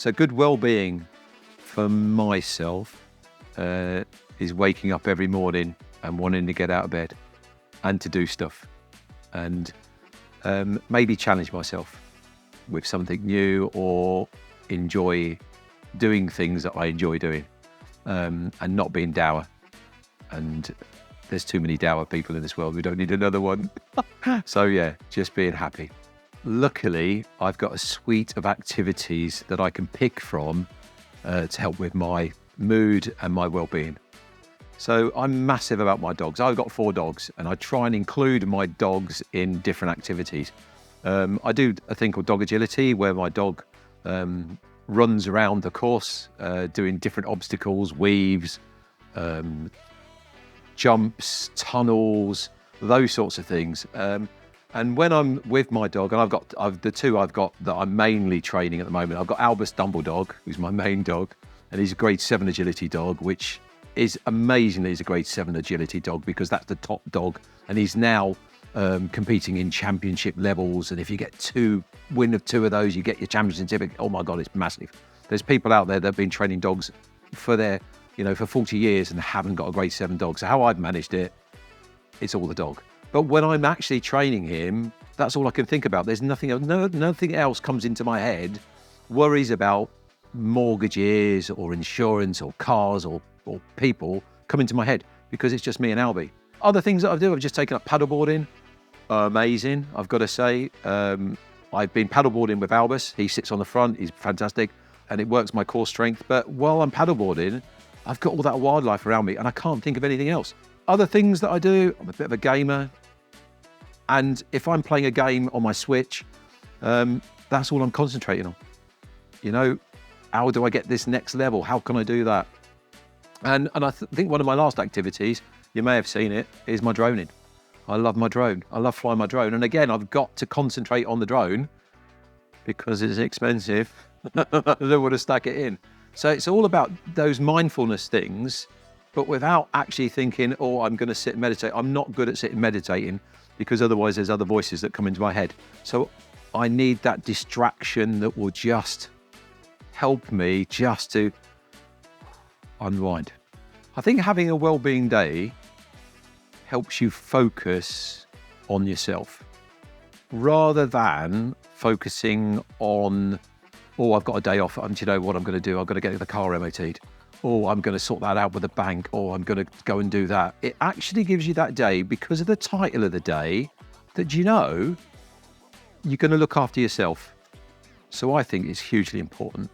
So good well-being for myself is waking up every morning and wanting to get out of bed and to do stuff, and maybe challenge myself with something new or enjoy doing things that I enjoy doing, and not being dour. And there's too many dour people in this world. We don't need another one. So yeah, just being happy. Luckily, I've got a suite of activities that I can pick from to help with my mood and my well-being. So I'm massive about my dogs. I've got 4 dogs, and I try and include my dogs in different activities. I do a thing called dog agility, where my dog runs around the course, doing different obstacles, weaves, jumps, tunnels, those sorts of things. And when I'm with my dog, and I've the 2 I've got that I'm mainly training at the moment, I've got Albus Dumbledog, who's my main dog, and he's a grade 7 agility dog, which is amazingly is a grade 7 agility dog, because that's the top dog, and he's now competing in championship levels. And if you get 2 of 2 of those, you get your championship certificate. Oh my God, it's massive. There's people out there that have been training dogs for for 40 years and haven't got a grade 7 dog. So how I've managed it, it's all the dog. But when I'm actually training him, that's all I can think about. There's nothing else, nothing else comes into my head. Worries about mortgages or insurance or cars or people come into my head, because it's just me and Albie. Other things that I do, I've just taken up paddleboarding. Amazing, I've got to say. I've been paddleboarding with Albus. He sits on the front, he's fantastic, and it works my core strength. But while I'm paddleboarding, I've got all that wildlife around me, and I can't think of anything else. Other things that I do, I'm a bit of a gamer. And if I'm playing a game on my Switch, that's all I'm concentrating on. How do I get this next level? How can I do that? And I think one of my last activities, you may have seen it, is my droning. I love my drone. I love flying my drone. And again, I've got to concentrate on the drone because it's expensive. I don't want to stack it in. So it's all about those mindfulness things, but without actually thinking, oh, I'm going to sit and meditate. I'm not good at sitting meditating, because otherwise there's other voices that come into my head. So I need that distraction that will just help me just to unwind. I think having a well-being day helps you focus on yourself rather than focusing on, oh, I've got a day off, and do you know what I'm going to do? I'm going to get the car MOT'd. Oh, I'm going to sort that out with the bank. Oh, I'm going to go and do that. It actually gives you that day, because of the title of the day, that you're going to look after yourself. So I think it's hugely important.